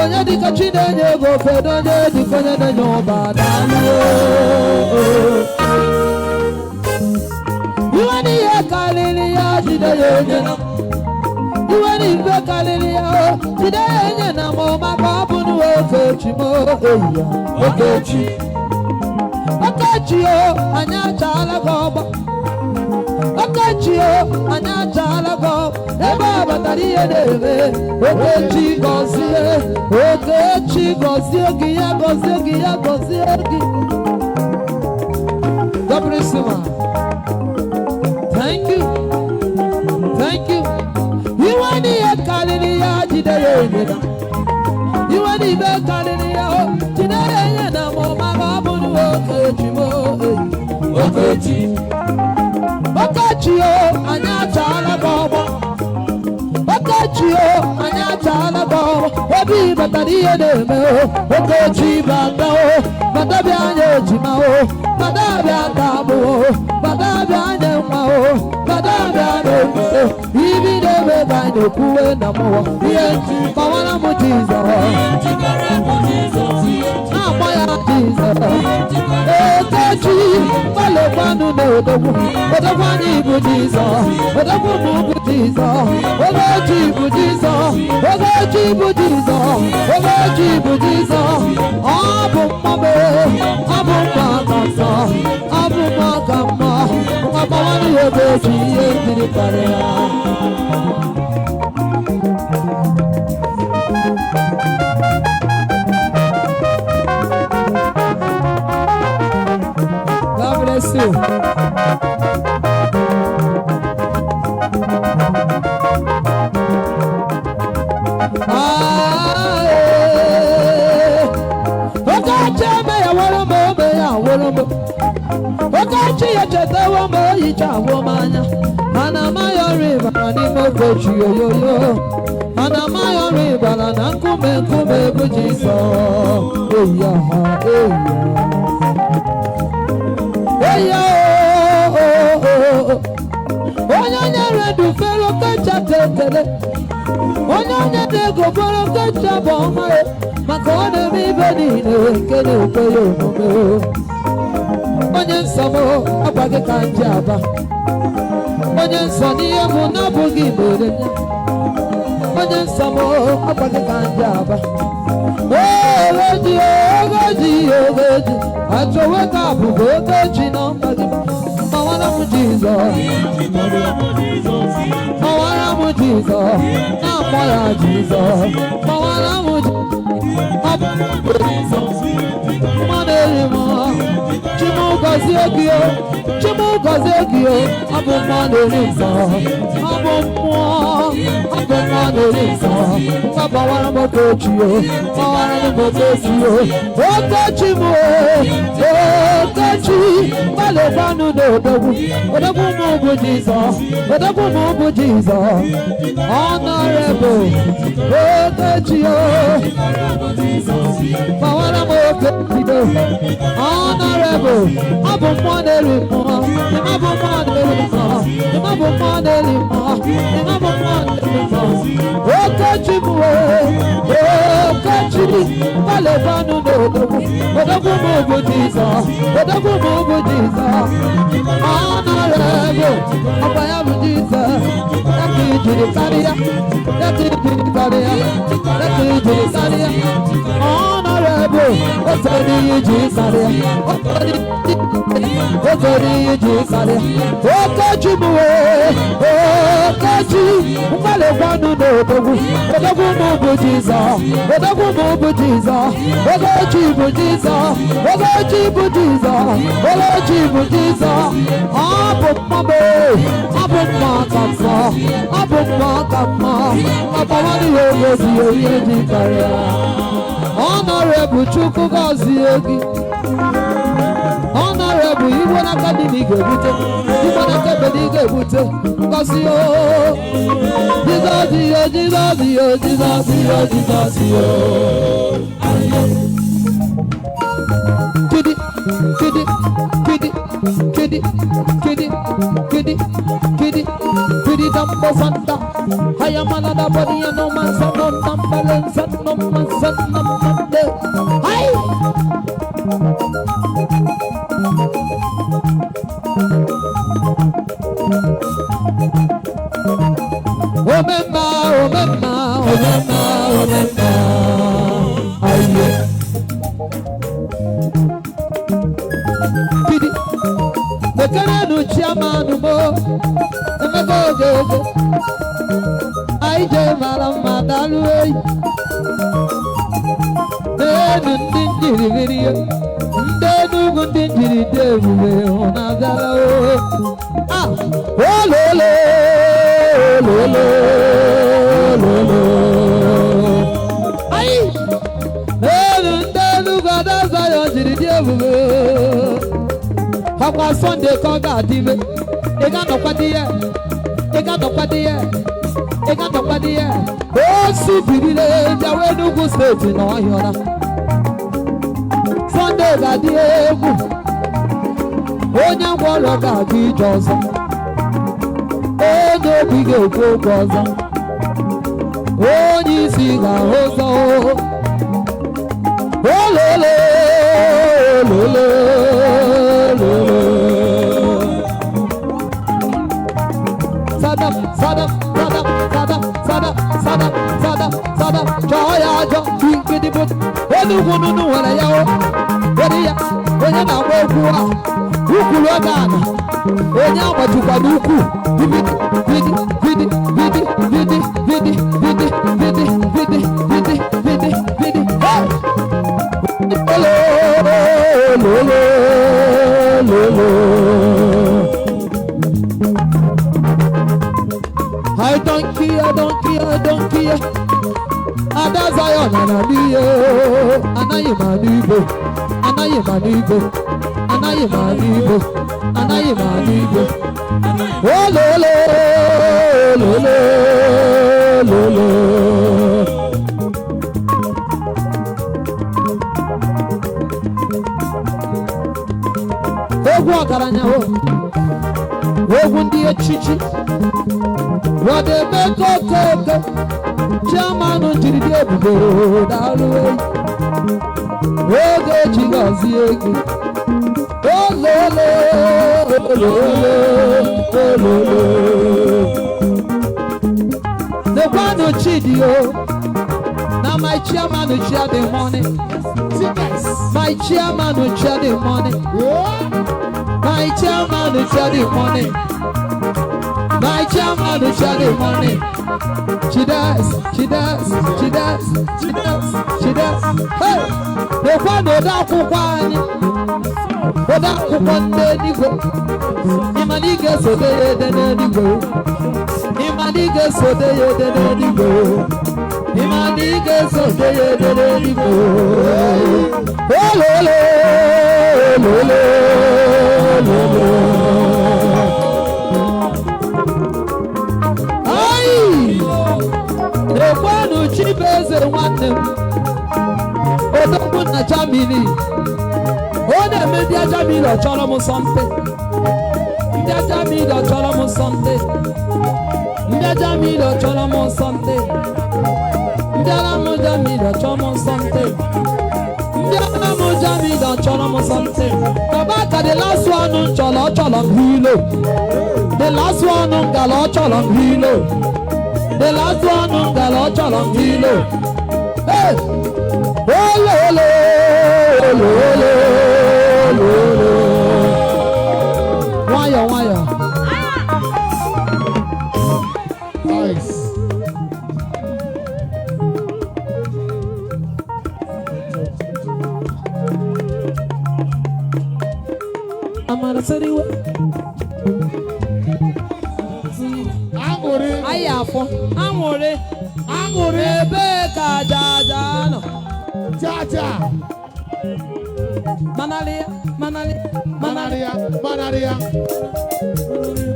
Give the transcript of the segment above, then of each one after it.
onye dịka Chinenye ego fedo onye dịka onye na-enye ụba daalụ iwe n'ihe karịrị ya jide ya onye na iwe n'ife karịrị ya jide ya onye na ma maka ọ bụ n'Okechi m eyi ya Okechi Okechi o anyị achaala gị ọgba Okechi o anyị achaala gị ọgba ebe a batara ihe na-eme Okechi gọzie Okechi gọzie gị ya gọzie gị ya gọzie gị God bless you, man. Thank you. Thank you. You want the Kalilia Jidayana. You want the Kalilia Jidayana, Mama Bunu Okechi. Okechi, Anatala Baba. Okechi, Anatala Baba. Obi Bataria de Okechi Bata, Batabiano Jimao, Batabia Tabo, Batabia Nemao, Batabia, even the by the Pua Namo, Pawana Motiza, Okechi, Malopanu, but the one Buddhism, but the one Buddhism, Okechi Buddhism, Okechi Buddhism, Okechi Buddhism, Abu Mabe, Abu Makasa, Abu Makama, Mabani Okechi, and the Paria. God bless you. Okechi echetawo m oyicha awomanya ana mayori bara n'ime Okechi oyoyo ana mayori bara na nkume bụ Jizọs onye nyere dufere Okechi ekele onye na-ego bụrụ Okechi bụ ọma maka ọ na-eme ibe niile nke na-ekwe ya omume onye nsọ m agbaghị ka nje aba onye nsọ n'ihe bụ na abụghị mere ya onye nsọ m agbaghị ka nje aba ogeji achọwe ka abụghị Okechi na mkpagị mawara m Jizọs mawara m Jizọs na-akpọ ya Jizọs mawara m mmadụ eri m Chimugozie gị abụ mmadụ eri nsọ abụ mmadụ eri nsọ gbawara m Okechi gbawara m Okechi Okechi m Okechi gbalịkwanụ n'odogwu m bụ Jizọs odogwu m bụ Jizọs Honorable Okechi gbawara m Okechi Honorable abụ mmadụ eri mmụọ abụ mmadụ eri mmụọ abụ mmadụ eri mmụọ abụ mmadụ eri mmụọ Okechi m Okechi gbalịkwanụ n'odogwu m bụ Jizọs odogwu m bụ Jizọs Honorable ọkwa ya bụ Jizọs ya ka ijiri karịa Honorable otori iji karịa Okechi m Okechi mgbalịkwanụ n'odogwu m bụ Jizọs odogwu m bụ Jizọs Okechi bụ Jizọs Okechi bụ Jizọs Okechi bụ Jizọs abụ mma ka mma abụ mma ka mma ọbawara ya ogozi ihe dị karịa Honorable Chukwu gọzie gị Honorable Igbo n'aka dị na ị ga-ebute Igbo n'aka ebe na ị ga-ebute ngọzi Jizọs kidi dambo santa hayamana da body no man sa no tambalensa no man sa Hi. Omemma, omemma, omemma, omemma. Aye. Didi. Bekere nu chiamanu mo. Go. I je malama dalu. Denu ndinjiri video. Denu ndinjiri devu onagara o. Ah, oh lolo. Ay, denu gada zayo jiri devu. Hapa Sunday koga dive. Ega no kwadiye. O si bibile jawe nugu state no yona. Sunday ga di egwu. Onye gwọrọ ga di ije ọzọ. Onye obi ga-ekwu okwu ọzọ. Onye isi ga-ahụ ụzọ. Ololo. Sada, joya jo, kidi but, enu wala yao, ya, onye na agba okwu a, ukwu logana, onye agbachukwa n'ukwu, vidi, hey! I don't care. Ada Zion ananiye, anaye manibo. Oh lolo. Ogwu ọgaranya o, ogwu ndị echichi. What they make okay. Chairman jiri di ebubo dalu oge chigozi egi ololo the one chidi o now my chairman share the money my chairman share the money my chairman share the money my chairman share the money. She does. Hey, the one without one, without one day go. Imaniga so they then go. Imaniga so they then go. Imaniga so they then go. Ekwanu chibeze nwanne m odogwu na Germany o na-eme ndị Germany ọchọrọ m something ndị Germany ọchọrọ m something ndị Germany ọchọrọ m something ndị Aramu Germany ọchọrọ m something ndị Aramu Germany ọchọrọ m something baba ka the last one chọrọ m hilo the last one ngala ọchọrọ m hilo the last one ngala ọchọrọ m hilo hey ololo nwayọ nice amara seriwe ayafo anwore ebe ka jaja no jaja manalia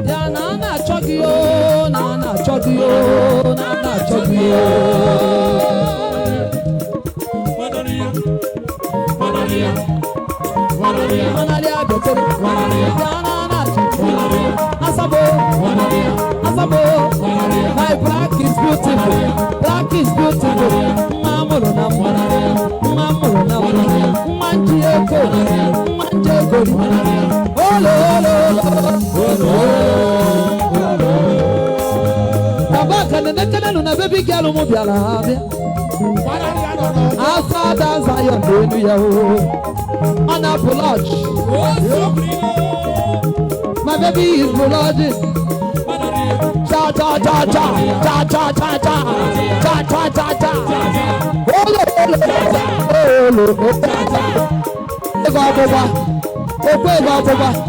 ya na chogi o na chogi manalia betere ya na asabo my black is beautiful mamolo na na baby girl mo biara bia asa dance ayo benu ya o on a lodge my baby is lodge cha cha cha cha cha cha cha cha cha cha cha cha olo ego boba ego boba ego boba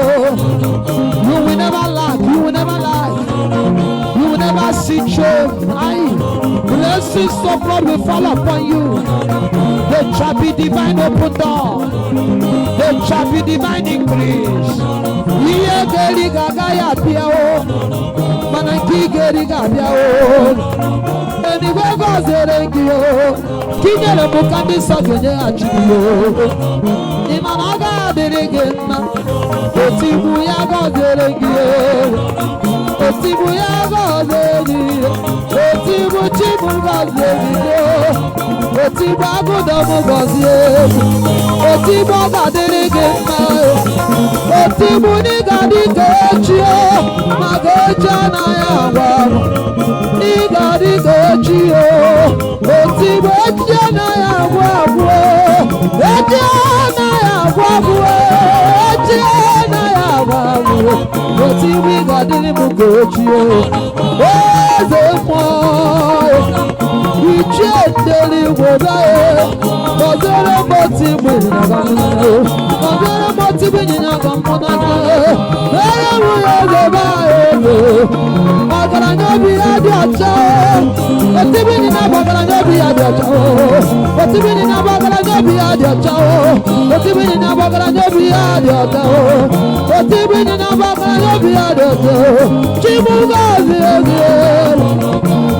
You will never lack, you will never lack, you will never see shame. Blessings of God will fall upon you. There shall be divine open door. There shall be divine increase. Iye geri gagaya piao, manaki geri gabiao. Anywhere goes erengio, kinyere mukandi sagenye achiyo. Imanaga deregena, otibu ya goes erengio, otibu ya goes erengio, otibu chibu goes erengio, otibu agudamu goes erengio, otibu agaderegena, otibu nigadi gechio, magecha na ya waru, nigadi gechio, otibu echa na ya waru, echa na ya waru, echa na ya waru, otibu nigadi gechio, ozemo. Ichendeli wodae, odere motibu nyagamu, odere motibu nyagamu nane, ere muye gobae, magara nyobi adi acha, otibu nyina magara nyobi adi acha, otibu nyina magara nyobi adi acha, otibu nyina magara nyobi adi acha, otibu nyina magara nyobi adi acha, chimu gazi ezi.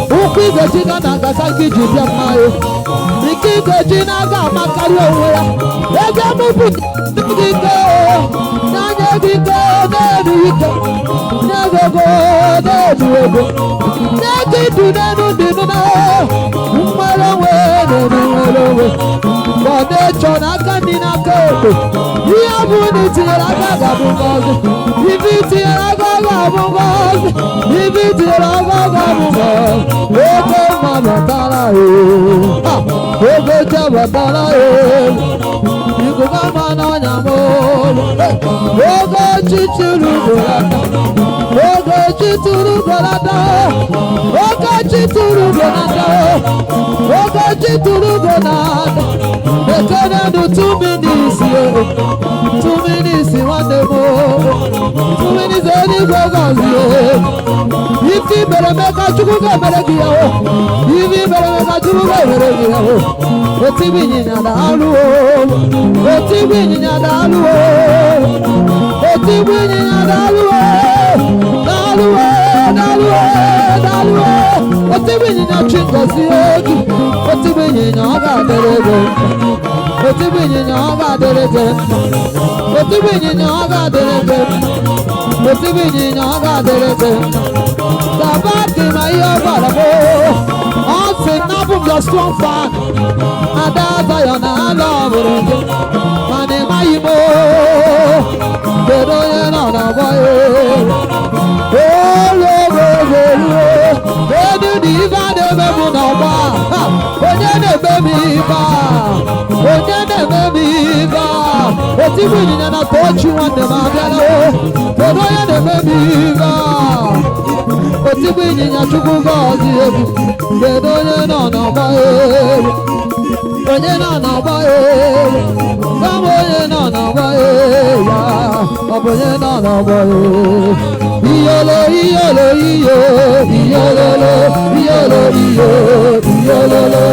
Ukigojina na gasaki jibia mayo. Ikigojina ga makari oya. Ege mubu dike. Nanye dike dedu ike. Nyego dedu ego. Nyeki dunenu dinuna. Umalewe dedu. Bode chona kanina kebe. Iyabu ni tira gaga bungozi. Ibi tira gaga bungozi. Ibi tira gaga bungozi. Ogo mabatala ogo jabatala Igo mama na nyamo ogo chichuru golada ogo chichuru golada ogo chichuru golada ogo chichuru golada ekene do 2 minutes 2 minutes one day more 2 minutes any go go Ifi bere meka chukuga bere giyawo Ifi bere meka chukuga bere giyawo Oti binyinya dalu Oti binyinya dalu Oti binyinya dalu Dalu dalu dalu Oti binyinya chingozi ogi Oti binyinya oga derege Oti binyinya oga derege Oti binyinya oga derege Oti binyinya oga derege Sabati na iyo barabo Onse nabu your strong fan Adaza yona alaburenge Mane mayimo Dedo yena na baye Olo bebe Dedu diva de bebu na ba Onye de bebi ba Onye de bebi ba Oti bunyinya na tochi wande magana Dedo yena bebi ba Oti binyinya chukugozi ebi Dedo yena na baye Onye na baye Kamo yena na baye ya Abonye na baye Iyolo iyolo iyo Iyololo iyolo iyo Iyololo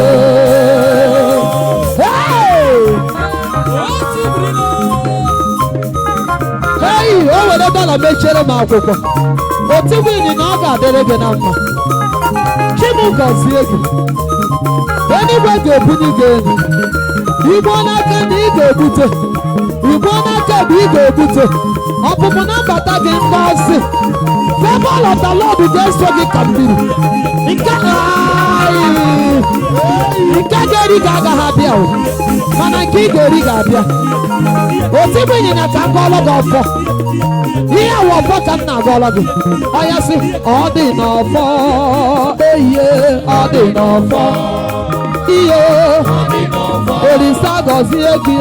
Hey! Owe na dala mechere ma akwụkwọ Oti binyinya ọ ga-adịrị gị na mma Chimu gọzie gị Enigwe ga-ebunye gị enyi Igbo n'aka na ị ga-ebute Igbo n'aka bụ ị ga-ebute Ọpụpụ na mbata gị ngọzi Favor of the Lord ga-eso gị ka mmiri Nke ga-eri ga-agaghị abịa mana nke ị ga-eri ga-abịa Oti binyinya ka ngọlọ gị ọfọ Ihe awụ ọfọ ka m na-agọlọ gị Ọya sị ọ dị n'ọfọ Eye ọ dị n'ọfọ Iyo Olisa gọzie gị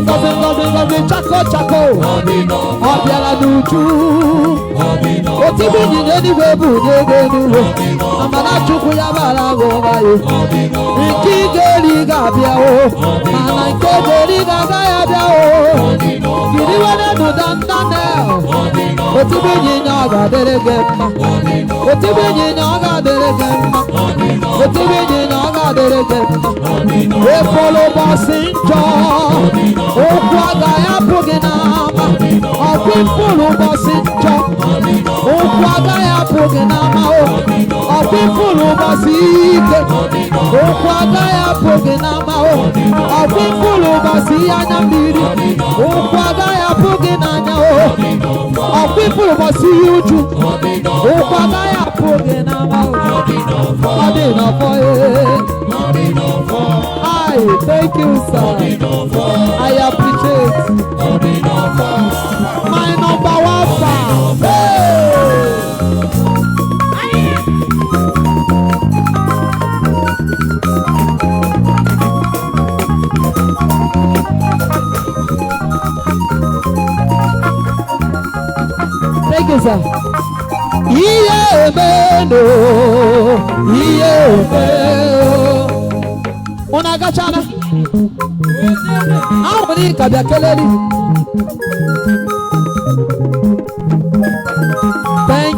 Ngọzi ngọzi ngọzi chako chako Ọ bịara n'uju Oti binyinya eluigwe bụ n'ego eluigwe Amara Chukwu ya bara agụba ya Nke ị ga-eri ga-abịa mana nke ga-eri ga-agaghị abịa Giriwere n'ụda Daniel Oti binyinya ọ ga-adịrị gị mma Oti binyinya ọ ga-adịrị gị mma Oti binyinya ọ ga-adịrị gị mma Efolo ụbọchị njọ Okwu agaghị apụ gị n'ama Ọkụ ifulu ụbọchị njọ Okwu agaghị apụ gị n'ama Ọkụ ifulu ụbọchị ike Okwu agaghị apụ gị n'ama Ọkụ ifulu ụbọchị anya mmiri Okwu agaghị apụ gị n'anya Ọkụ ifulu ụbọchị ihe uju Okwu agaghị apụ gị n'ama Ọ dị n'ọfọ I thank you, sir. I appreciate my number 1 fan. Thank you, sir. Iye meno, iye meno. Una gachana. Amri kabia keleli. Thank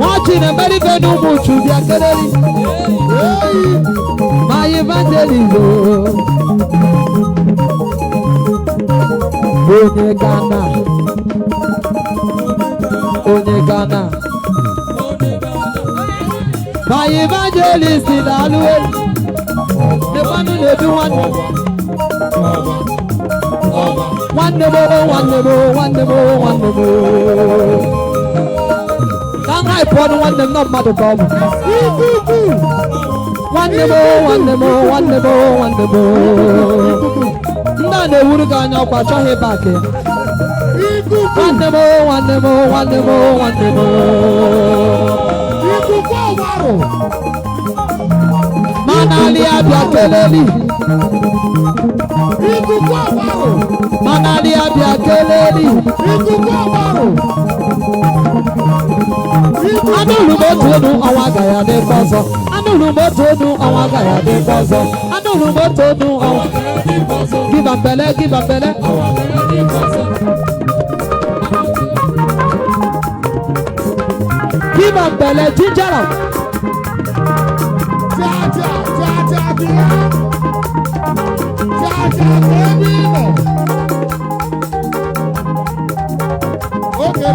Watching America, no more to the academy. My evangelist, Onye Ghana. My evangelist in Alway, the one who they do one more. Can't I put one them not matter problem. One more. None they would go now, but I back here. One more. Manali abia keleli. Manali abia keleli. Anulu motonu awagaya de bozo. Anulu motonu awagaya de bozo. Anulu motonu awagaya de bozo. Give a belle. Awagaya de bozo. Give a belle ginger. Okay,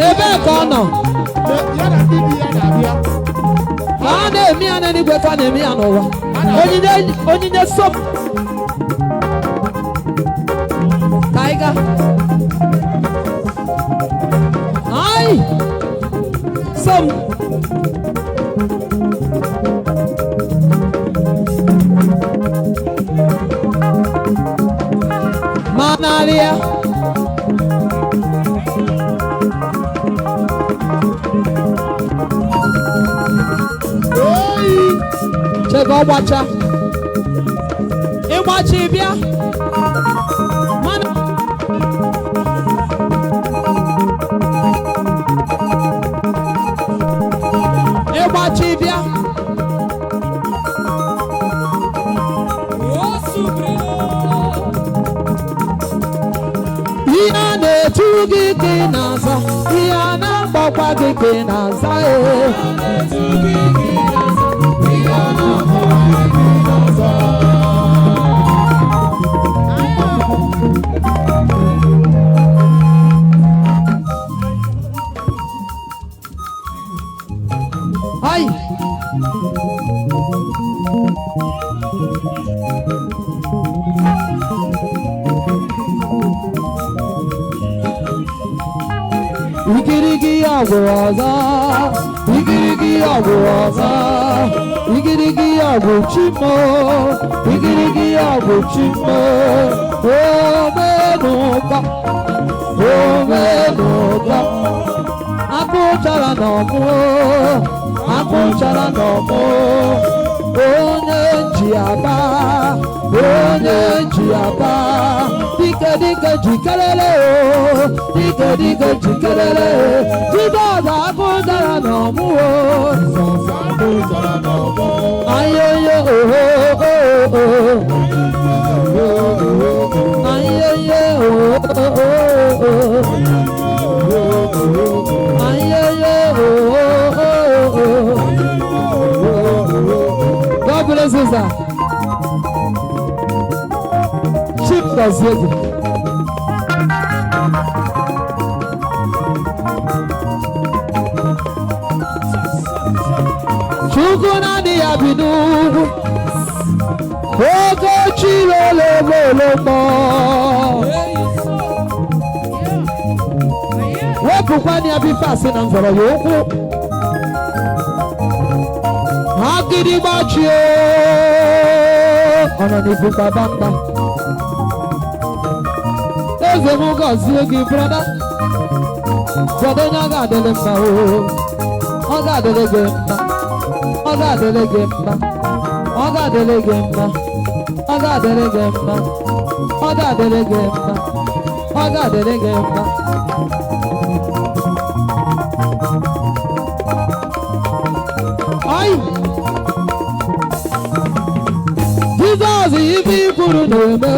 ebe kono. Ana emi ana ni gbe ka na emi ana wa. Onyinye sop. Tiger. Ai. Som. Manalia. Check out watcha. Watch it, yeah. Watch it, yeah. Iana tugi kinaza, Iana baba kinaza, Hi. igirigi ọgwụ ọzọ, igirigi ọgwụ ọzọ, igirigi ọgwụ chimo, igirigi ọgwụ chimo, omenuka, omenuka, akụchara n'ọmụ, akụchara n'ọmụ, onye nji aba, onye nji aba, dike dike jikerere o, dike dike jikerere, Jizọs akụchara n'ọmụ o, Jizọs akụchara n'ọmụ, ayoyo oho oho, ayoyo oho oho, ayoyo oho. God bless you, sir. Chief Gazette. Chukuna di abinu, ogo chilolo lolomo. Wepukwa ni abifasi na mforo yoku. Agidi bachio, ona ni buka bamba. Eze muga ziogi brother, brother nyaga dele mba o, oga dele gemba, oga dele gemba, oga dele gemba, oga dele gemba, oga dele gemba, oga dele gemba. Ay. Jesus ibi kuru neme,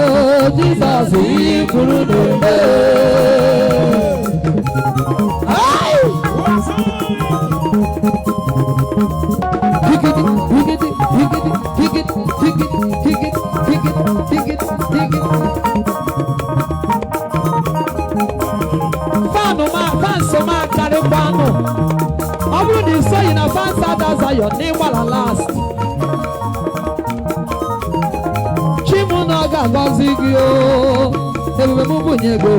Jesus ibi kuru neme. Ay! Higit, higit, higit, higit, higit, higit, higit, higit, higit. Fanu ma kari fanu. Ọbụrụ na isoghị na fans ada Zion n'ịgbara last. Chimuna ga-agọzi gị o, ebube m bunye gị,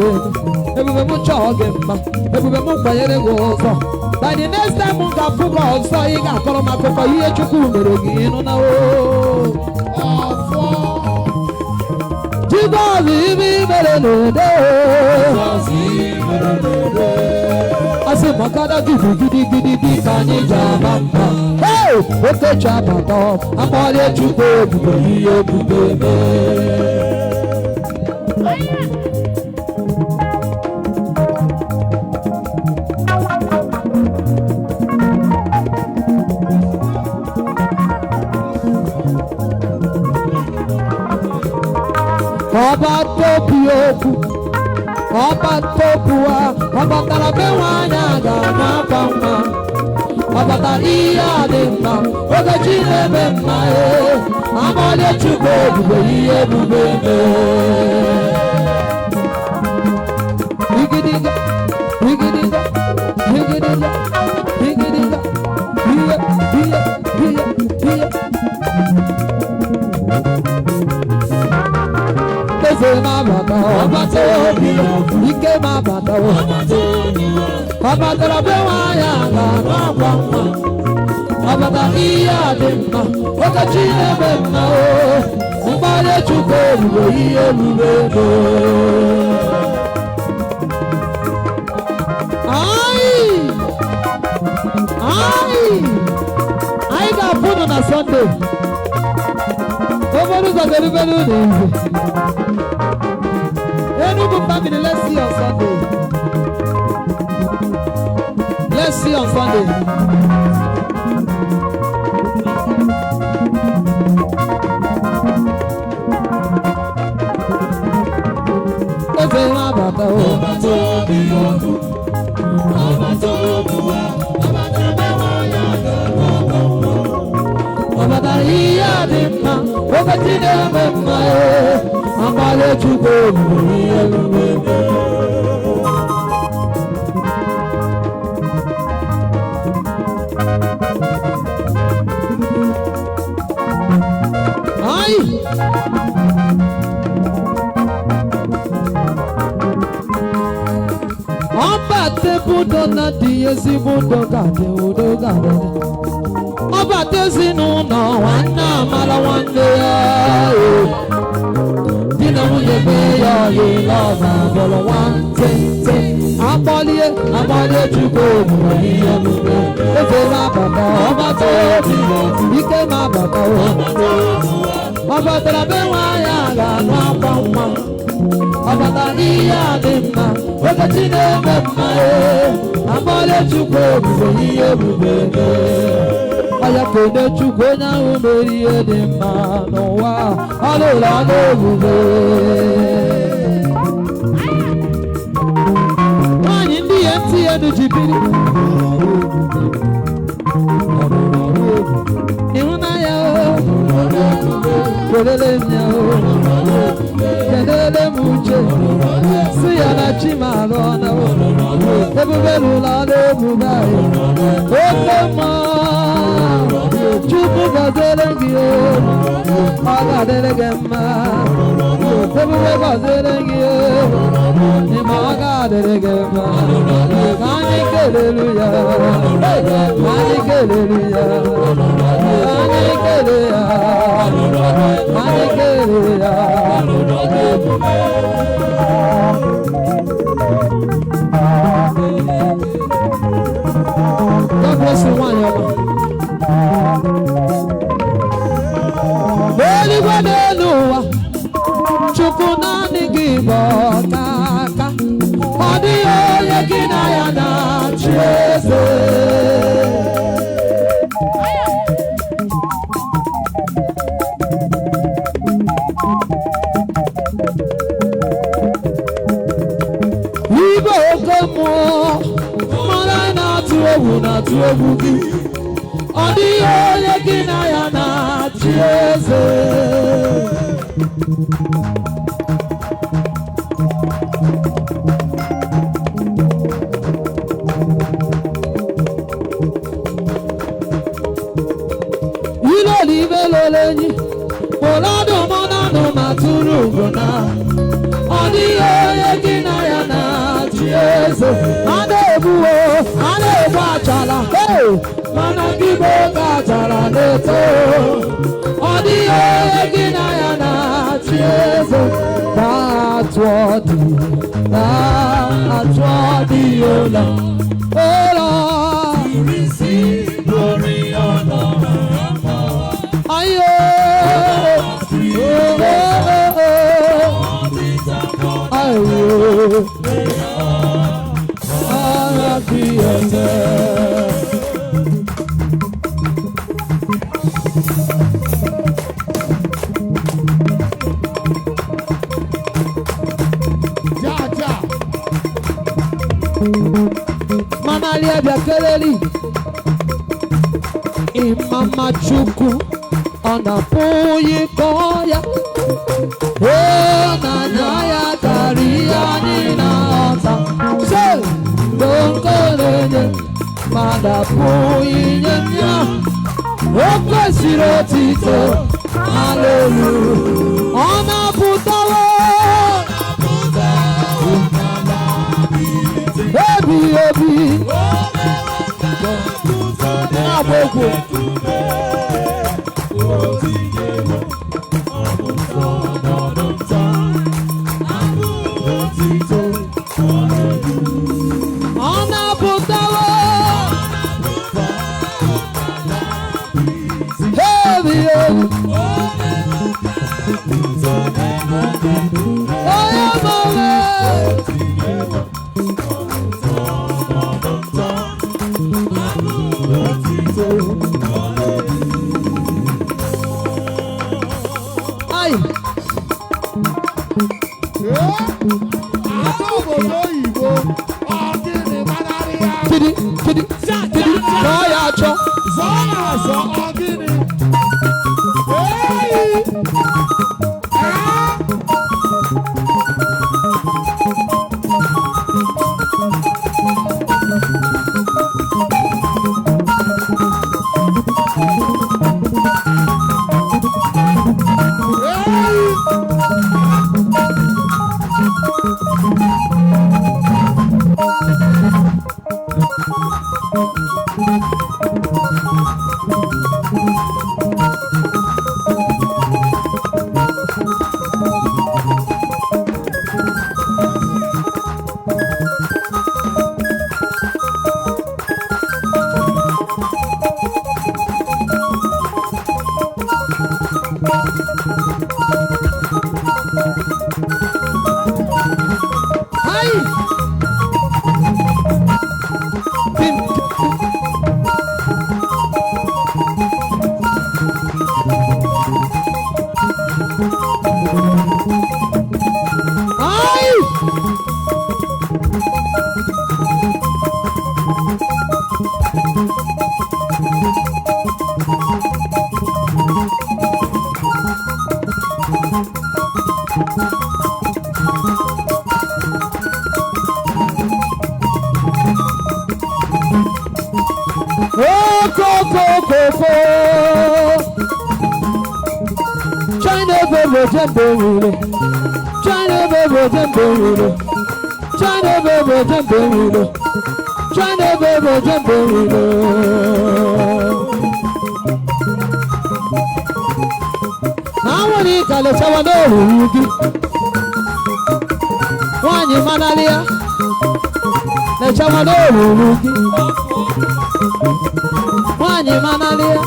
ebube m chọọ gị mma, ebube m kwanyere gị ụzọ. By the next time m ga-afụ gị ọzọ, ị ga-akọrọ m akụkọ ihe Chukwu mere gị ịnụ na o. Jizọs ibe mere n'udo, asị makada gidi gidi gidi dị ka anyị ji ama mma. Hey! Okechi abata, akpọrọ Chukwu ebube ihe ebube mee. Ọba topi okwu, ọba topua, ọba tara be nwanyị aga n'akwa mma, ọbata ihe a dị mma, oge chi na-eme mma amọdé Chukwu ebube ihe ebube mee. Igidiga, igidiga, igidiga, igidiga, iye, iye, iye, iye. Eze ma bata, ọbata obi, ike ma bata, ọbata rabe nwanyị aga n'akwa mma, ọbata ihe a dị mma, oge chi na-eme mma amọdé Chukwu ebube ihe ebube mee. Anyị ga-apụ nụ na Sunday. Okporo ụzọ ga-erubere unu izu. Enugu family, let's see on Sunday. Let's see on Sunday. Eze ma bata o. Ọbata ihe a dị mma, oge chi na-eme mma amọdé Chukwu ebube ihe ebube mee. Ọba tebu ego na dị ezigbo udo ga-adị udo ga-adị ọbata ezinụlọ nwanne amara nwanne ya di na nwunye be ya ọyịla ọba bụrụ nwantịntị akpọlie Chukwu omume ihe omume eze na-abata ọbata obi ike na-abata ọ batara be nwaanyị a ga-anụ akwa nwa ọ batara n'ihe a dị mma oge chi na-eme mma akpọlie Chukwu omume ihe omume ọya kene Chukwu onye ahụ mere ihe dị mma n'ụwa ọlụla n'omume nwaanyị ndị ya ntị ya nu jibiri ịhụnanya kelele m ya kelele m uche si ya na chi ma alụ ọna ebube lụla n'ebube anyị oke mma Chukwu gọziere gị ọ ga-adịrị gị mma ebube gọziere gị n'ime ọ ga-adịrị gị mma ka anyị kelelu ya ka anyị kelelu ya ka anyị kele ya ka anyị kele ya God bless you nwanyị ọma eluigwe n'elu ụwa Chukwu naanị gị bụ ọkaka ọ dịghị onye gị na ya na-achị eze igwe oke mmụọ mmanụ anyị na-atụ egwu gị ọ dịghị onye gị na ya na-achị eze ilolibe lolenyi ụlọdụ mọnanụ ma tụrụ ugo na ọ dịghị onye gị na ya na-achị eze a na-egbu achala mana gị bụ oge achara na-eto ọ dịghị onye gị na ya na-achị eze na-atụ ọdị ụlọ ayo Manalia Biakeleli Imama Chukwu Ọ̀nàpọ̀yì kọ́ya Ọ̀nànya ya kàríya nínà ọ̀tà Ṣé lóńkọ́lẹ́yẹ Màdàpọ̀yì nyẹ́nyá Ó kwesịrị otito Hallelujah Ọ̀nàpụ̀tawo Ebi N'agbogbo China baby jumbo, China baby jumbo, China baby jumbo, China baby jumbo. Now when he got a shower, one you manalia, the shower, one you manalia.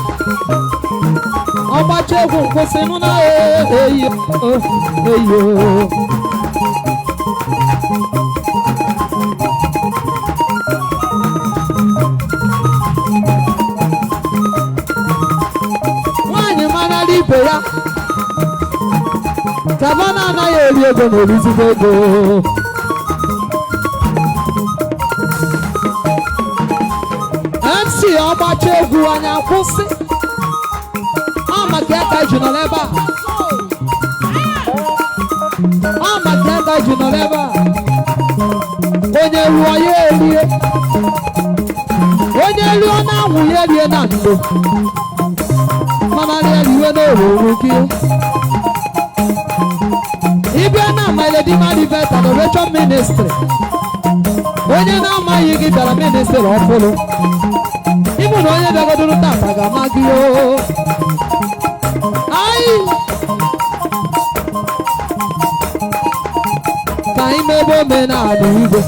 Ọba chegwu kwụsịnụ na eyo eyo. Nwaanyị mara ibe ya Savannah anaghị eri ego n'olizigbo ego. MC ọba chegwu anya kwụsị Makiaka Junoleba. Makiaka Junoleba. Onye ruo ya erie. Onye ruo na anwụ ya erie na ndo. Mana ya eriwe n'oruru gị. Ịbịa na Melody Maribeth Adoration Ministry. Onye na-amaghị gị bịara ministry ọfụrụ. Ịbụ na onye bịagodoro tata ga-ama gị o. Ka ime ebe omenala igwe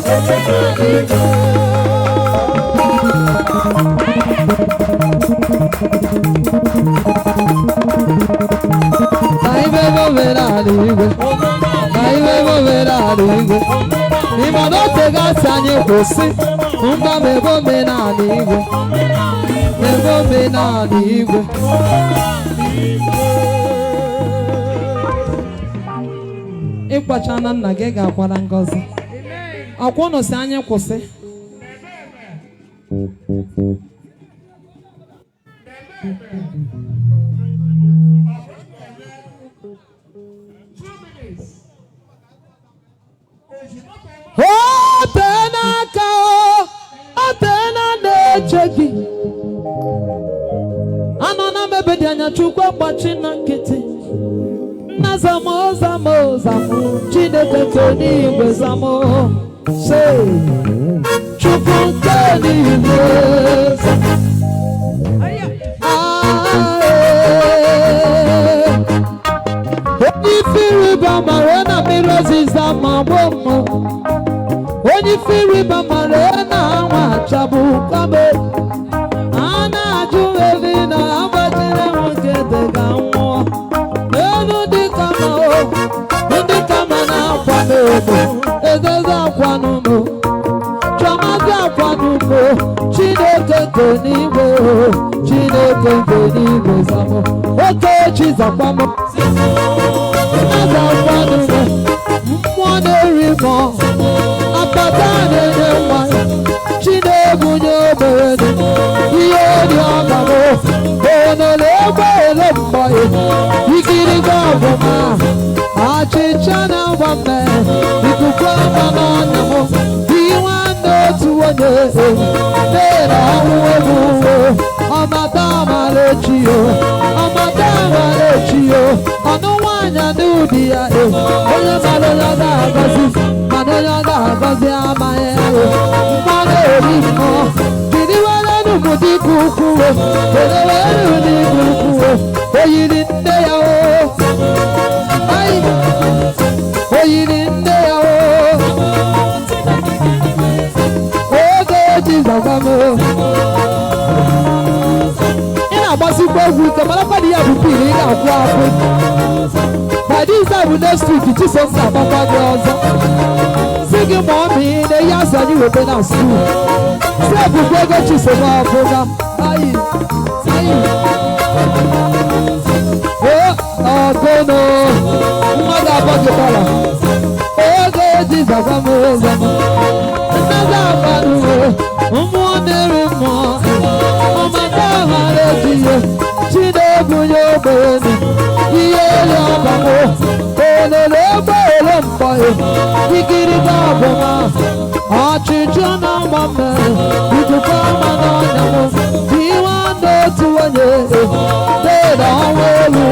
ka ime ebe omenala igwe ka ime ebe omenala igwe n'ime na otegasị anyị kwụsị mgba m ebe omenala igwe ebe omenala igwe ịkpacha na nna gị ga-akwara ngọzi ọkwa ụnụ si anyị kwụsị o tee n'aka o tee na na-eche gị anọ na mebe dị anya Chukwu agbachi na nkịtị Zamo, zamo, zamo, Chineke keni igwe zamo, say, Chukwu keni igwe zamo. Onye firi bamare na mirozi zama bomo, onye firi bamare na anwa chabu kame, ana aju evi na abajire nwoke dega nwa. Ndị kama na-akwanụ ụmụ ezozo akwanụ chọmazi akwanụ Chineke nke n'igwe Chineke nke n'igwe zamụ Okechi zakwanụ Mmadụ akwanụ mmụọ na-eri mọ akpata na-enye nwa Chinebunye obere ihe dị ọgamụ onole egbe ele mgbọghị ikiri gị ọbụma achịcha na mgbamme ikuku ama n'ọnya m iwe n'otu onye mere ọnwụ egwu ọmata amara echi yo ọmata amara echi yo ọnụ nwaanyị n'ụdị ya onye mara onye ọ ga-agọzi mana onye ọ ga-agọzi amaghị ya mmanụ eri mmụọ jiri were n'ụmụ dịka ukwuo were were n'ịbụ ukwuo oyiri nne ya oyiri nne ya oge eji zagamo ị na-agbasikwa egwu ike mara mmadụ ya bụ pil ị ga-akwụ akwụ by this time next week Chisom ga-agbakwa gị ọzọ si gị ma ọ mee na ihe asị anyị wete na skuul si ebukwa ego Chisom ọbụga ayi ọgụnụ mmadụ abụọ gị bara oge eji zagamo nnaga agbanụwo mmụọ na-eri mmụọ ọmata aghara ejighị Chinebunye ogbenye ihe eri ọbamụ Benere gbere mbọ ikiri ga-abụma ọchịchị na mgbamme ijikwa ama n'ọnya m iwe n'otu onye dere ọnwa elu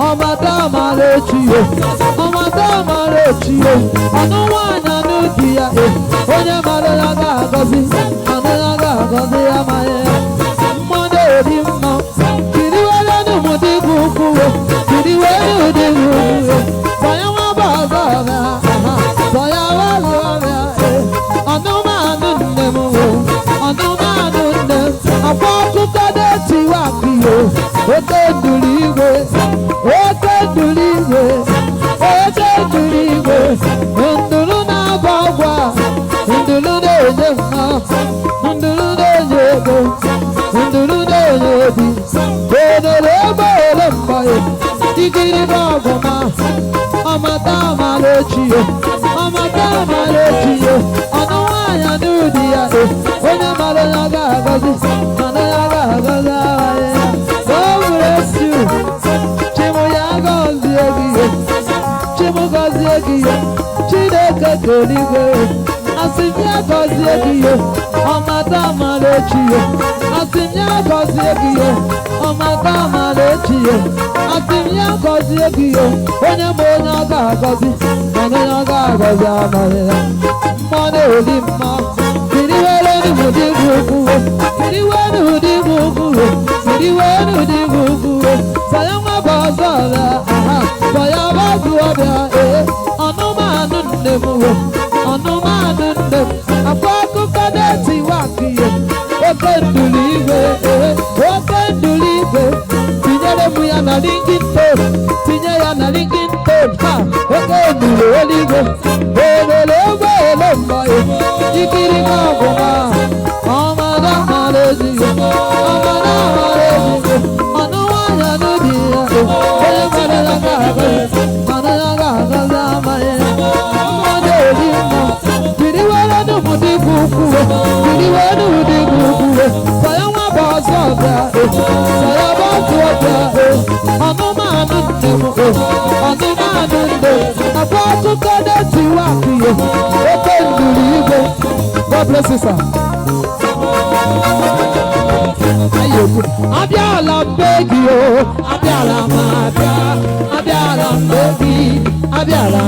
ọmada mara echiyo ọmada mara echiyo ọnụ nwaanyị anụ di ya onye mara ya ga-agọzi anụ ya ga-agọzi ya ma ya mmadụ eri mma kiri were n'ụmụdị bụ ukwuwe kiri were ụdị bụ ukwuwe banye nwa bụ ọzọ ọbịa banye ọzọ ọbịa ọnụmanụ nne m ọnụmanụ nne m akwa ọkụkọ na-etiwa akụyo oke nduru igwe oke nduru igwe oke nduru igwe nduru na-agba ọgwa nduru na-enye mma nduru na-enye ego nduru na-enye obi benere egbere mgbaye ikiri n'ọgụma ọmata amara echiyo ọmata amara echiyo ọnụ nwaanyị n'ụdị ya onye mara ya ga-agọzi mana ya ga-agọzi aha ya God bless you chimu ya gọzie gị chimu gọzie gị Chineke keligwe asị ya gọzie gị ọmata amara echiyo asị ya gọzie gị ọmata amara echiyo asị ya gọzie gị onye ma onye ọ ga-agọzi mana onye ọ ga-agọzi amaghị ya mmụọ na-eri mma kiri were n'ụdị bụ ukwuwe kiri were n'ụdị bụ ukwuwe kiri were n'ụdị bụ ukwuwe banye nwa bụ ọzọ ọbịa banye ọbazụ ọbịa ọnụmanụ nne m ọnụmanụ nne m akwa akụkọ na-etiwa akụye oke nduru igwe oke nduru igwe tinyere m ya na linkin tinye ya na linkin ha oke nduru eluigwe benere egbere mbọ ikiri n'ọgụma ọmada mara ezigbo ọmada mara ezigbo ọnụ nwaanyị n'ụdị ya onye mere ya ga-agọzi mana ya ga-agọzi amaghị ya mmadụ eri mma jiri were n'ụmụdị bụ ukwuwe jiri were n'ụdị bụ ukwuwe banye nwa bụ ọzọ ọbịa banye bụ ọzọ ọbịa ọnụmanụ nne m ọnụmanụ nne akwa akụkọ na-etiwa akụye oke nduru igwe God bless you sir abịala mbe gị abịala m abịa abịala mbe gị abịala